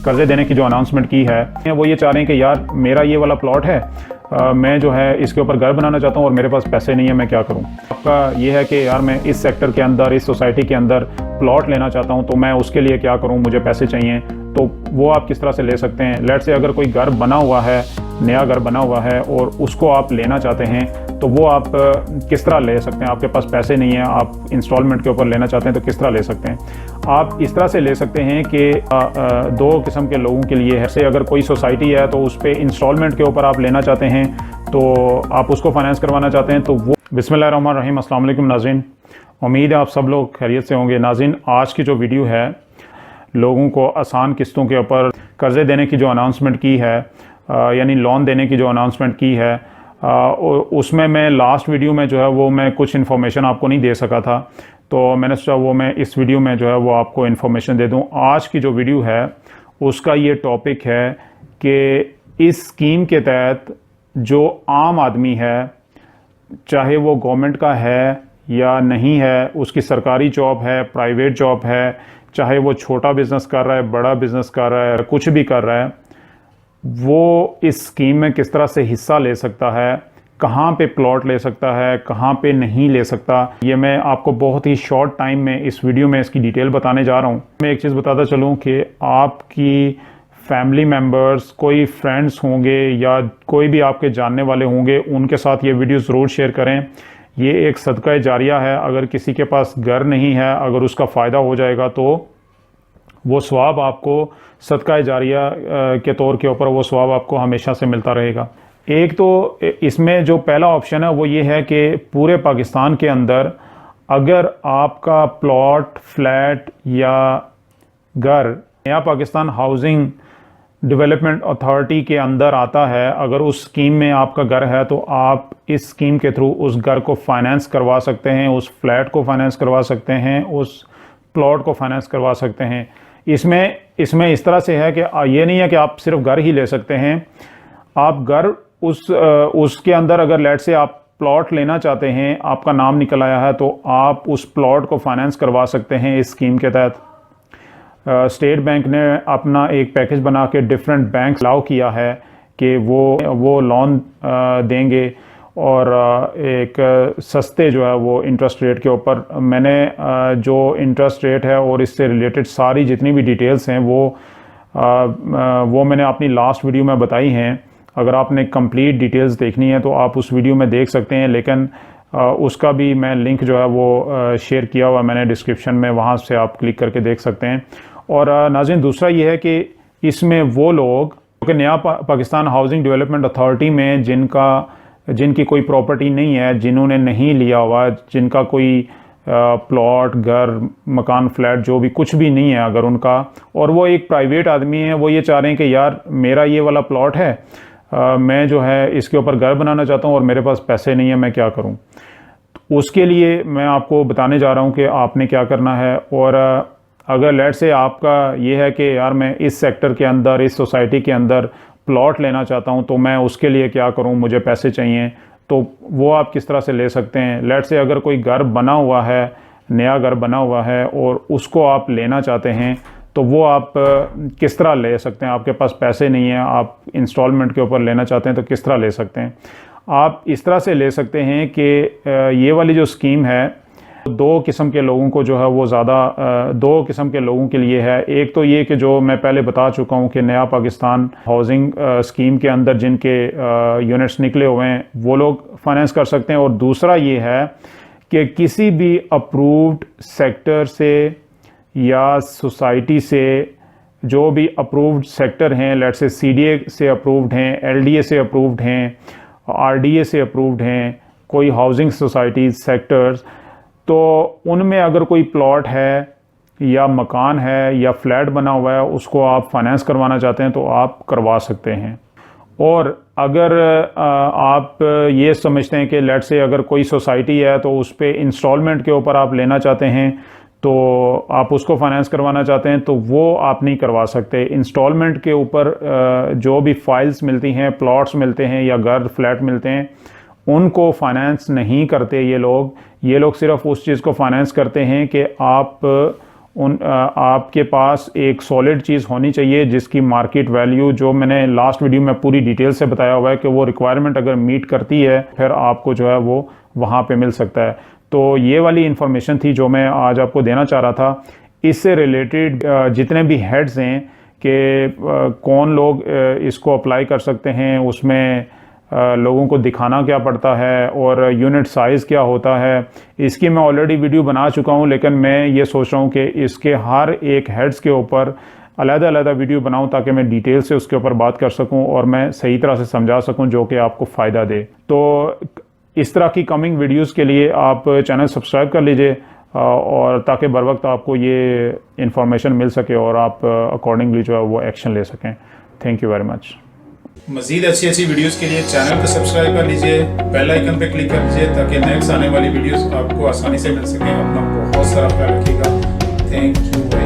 कर्जे देने की जो अनाउंसमेंट की है वो ये चाह रहे हैं कि यार मेरा ये वाला प्लॉट है, मैं जो है इसके ऊपर घर बनाना चाहता हूँ और मेरे पास पैसे नहीं है, मैं क्या करूँ। आपका ये है कि यार मैं इस सेक्टर के अंदर, इस सोसाइटी के अंदर प्लॉट लेना चाहता हूँ, तो मैं उसके लिए क्या करूँ, मुझे पैसे चाहिए, तो वो आप किस तरह से ले सकते हैं। लेट से अगर कोई घर बना हुआ है, नया घर बना हुआ है और उसको आप लेना चाहते हैं, तो वो आप किस तरह ले सकते हैं। आपके पास पैसे नहीं है, आप इंस्टॉलमेंट के ऊपर लेना चाहते हैं, तो किस तरह ले सकते हैं। आप इस तरह से ले सकते हैं कि दो किस्म के लोगों के लिए है। जैसे अगर कोई सोसाइटी है तो उस पर इंस्टॉलमेंट के ऊपर आप लेना चाहते हैं, तो आप उसको फाइनेंस करवाना चाहते हैं, तो वो बिस्मिल्लाहिर्रहमानिर्रहीम। अस्सलाम वालेकुम नाज़रीन, उम्मीद है आप सब लोग खैरियत से होंगे। नाज़रीन, आज की जो वीडियो है लोगों को आसान किस्तों के ऊपर कर्ज़े देने की जो अनाउंसमेंट की है, यानी लोन देने की जो अनाउंसमेंट की है, उसमें मैं लास्ट वीडियो में जो है वो मैं कुछ इन्फॉर्मेशन आपको नहीं दे सका था, तो मैंने सोचा वो मैं इस वीडियो में जो है वो आपको इन्फॉर्मेशन दे दूं। आज की जो वीडियो है उसका ये टॉपिक है कि इस स्कीम के तहत जो आम आदमी है, चाहे वो गवर्नमेंट का है या नहीं है, उसकी सरकारी जॉब है, प्राइवेट जॉब है, चाहे वो छोटा बिज़नेस कर रहा है, बड़ा बिज़नेस कर रहा है, कुछ भी कर रहा है, वो इस स्कीम में किस तरह से हिस्सा ले सकता है, कहाँ पे प्लॉट ले सकता है, कहाँ पे नहीं ले सकता, ये मैं आपको बहुत ही शॉर्ट टाइम में इस वीडियो में इसकी डिटेल बताने जा रहा हूँ। मैं एक चीज़ बताता चलूँ कि आपकी फैमिली मेम्बर्स, कोई फ्रेंड्स होंगे या कोई भी आपके जानने वाले होंगे, उनके साथ ये वीडियो ज़रूर शेयर करें। ये एक सदका जारिया है। अगर किसी के पास घर नहीं है, अगर उसका फ़ायदा हो जाएगा तो वो सवाब आपको सदका जारिया के तौर के ऊपर वो सवाब आपको हमेशा से मिलता रहेगा। एक तो इसमें जो पहला ऑप्शन है वो ये है कि पूरे पाकिस्तान के अंदर अगर आपका प्लॉट, फ्लैट या घर नया पाकिस्तान हाउसिंग डेवलपमेंट अथॉरिटी के अंदर आता है, अगर उस स्कीम में आपका घर है, तो आप इस स्कीम के थ्रू उस घर को फाइनेंस करवा सकते हैं, उस फ्लैट को फाइनेंस करवा सकते हैं, उस प्लॉट को फाइनेंस करवा सकते हैं। इसमें इस तरह से है कि ये नहीं है कि आप सिर्फ घर ही ले सकते हैं। आप घर उसके अंदर अगर लेट से आप प्लॉट लेना चाहते हैं, आपका नाम निकल आया है, तो आप उस प्लॉट को फाइनेंस करवा सकते हैं इस स्कीम के तहत। स्टेट बैंक ने अपना एक पैकेज बना के डिफरेंट बैंक अलाउ किया है कि वो लोन देंगे और एक सस्ते जो है वो इंटरेस्ट रेट के ऊपर। मैंने जो इंटरेस्ट रेट है और इससे रिलेटेड सारी जितनी भी डिटेल्स हैं वो मैंने अपनी लास्ट वीडियो में बताई हैं। अगर आपने कंप्लीट डिटेल्स देखनी है तो आप उस वीडियो में देख सकते हैं, लेकिन उसका भी मैं लिंक जो है वो शेयर किया हुआ मैंने डिस्क्रिप्शन में, वहाँ से आप क्लिक करके देख सकते हैं। और नाज़रीन, दूसरा ये है कि इसमें वो लोग जो नया पाकिस्तान हाउसिंग डेवलपमेंट अथॉरिटी में जिनकी कोई प्रॉपर्टी नहीं है, जिन्होंने नहीं लिया हुआ, जिनका कोई प्लॉट, घर, मकान, फ्लैट जो भी कुछ भी नहीं है अगर उनका, और वो एक प्राइवेट आदमी है, वो ये चाह रहे हैं कि यार मेरा ये वाला प्लॉट है, मैं जो है इसके ऊपर घर बनाना चाहता हूँ और मेरे पास पैसे नहीं है, मैं क्या करूँ। उसके लिए मैं आपको बताने जा रहा हूँ कि आपने क्या करना है। और अगर लेट से आपका ये है कि यार मैं इस सेक्टर के अंदर, इस सोसाइटी के अंदर प्लॉट लेना चाहता हूं, तो मैं उसके लिए क्या करूं, मुझे पैसे चाहिए, तो वो आप किस तरह से ले सकते हैं। लेट से अगर कोई घर बना हुआ है, नया घर बना हुआ है और उसको आप लेना चाहते हैं, तो वो आप किस तरह ले सकते हैं। आपके पास पैसे नहीं है, आप इंस्टॉलमेंट के ऊपर लेना चाहते हैं, तो किस तरह ले सकते हैं। आप इस तरह से ले सकते हैं कि ये वाली जो स्कीम है दो किस्म के लोगों को जो है वो दो किस्म के लोगों के लिए है। एक तो ये कि जो मैं पहले बता चुका हूँ कि नया पाकिस्तान हाउसिंग स्कीम के अंदर जिनके यूनिट्स निकले हुए हैं वो लोग फाइनेंस कर सकते हैं। और दूसरा ये है कि किसी भी अप्रूव्ड सेक्टर से या सोसाइटी से, जो भी अप्रूव्ड सेक्टर हैं, लेट से CDA से अप्रूव्ड हैं, LDA से अप्रूव्ड हैं, RDA से अप्रूव्ड हैं, कोई हाउसिंग सोसाइटीज़ सेक्टर्स, तो उनमें अगर कोई प्लॉट है या मकान है या फ्लैट बना हुआ है, उसको आप फाइनेंस करवाना चाहते हैं तो आप करवा सकते हैं। और अगर आप ये समझते हैं कि लेट से अगर कोई सोसाइटी है तो उस पर इंस्टॉलमेंट के ऊपर आप लेना चाहते हैं, तो आप उसको फाइनेंस करवाना चाहते हैं, तो वो आप नहीं करवा सकते। इंस्टॉलमेंट के ऊपर जो भी फाइल्स मिलती हैं, प्लॉट्स मिलते हैं या घर, फ्लैट मिलते हैं, उनको फाइनेंस नहीं करते ये लोग सिर्फ उस चीज़ को फाइनेंस करते हैं कि आप आपके पास एक सॉलिड चीज़ होनी चाहिए जिसकी मार्केट वैल्यू, जो मैंने लास्ट वीडियो में पूरी डिटेल से बताया हुआ है कि वो रिक्वायरमेंट अगर मीट करती है फिर आपको जो है वो वहाँ पे मिल सकता है। तो ये वाली इंफॉर्मेशन थी जो मैं आज आपको देना चाह रहा था। इससे रिलेटेड जितने भी हेड्स हैं कि कौन लोग इसको अप्लाई कर सकते हैं, उसमें लोगों को दिखाना क्या पड़ता है और यूनिट साइज़ क्या होता है, इसकी मैं ऑलरेडी वीडियो बना चुका हूं, लेकिन मैं ये सोच रहा हूं कि इसके हर एक हेड्स के ऊपर अलग-अलग वीडियो बनाऊं ताकि मैं डिटेल से उसके ऊपर बात कर सकूं और मैं सही तरह से समझा सकूं जो कि आपको फ़ायदा दे। तो इस तरह की कमिंग वीडियोस के लिए आप चैनल सब्सक्राइब कर लीजिए और ताकि बर वक्त आपको ये इंफॉर्मेशन मिल सके और आप अकॉर्डिंगली जो है वो एक्शन ले सकें। Thank you very much. मज़ीद अच्छी वीडियोस के लिए चैनल को सब्सक्राइब कर लीजिए, बेल आइकन पे क्लिक कर लीजिए ताकि नेक्स्ट आने वाली वीडियोस आपको आसानी से मिल सके। अपना बहुत सारा ख्याल रखिएगा। Thank you.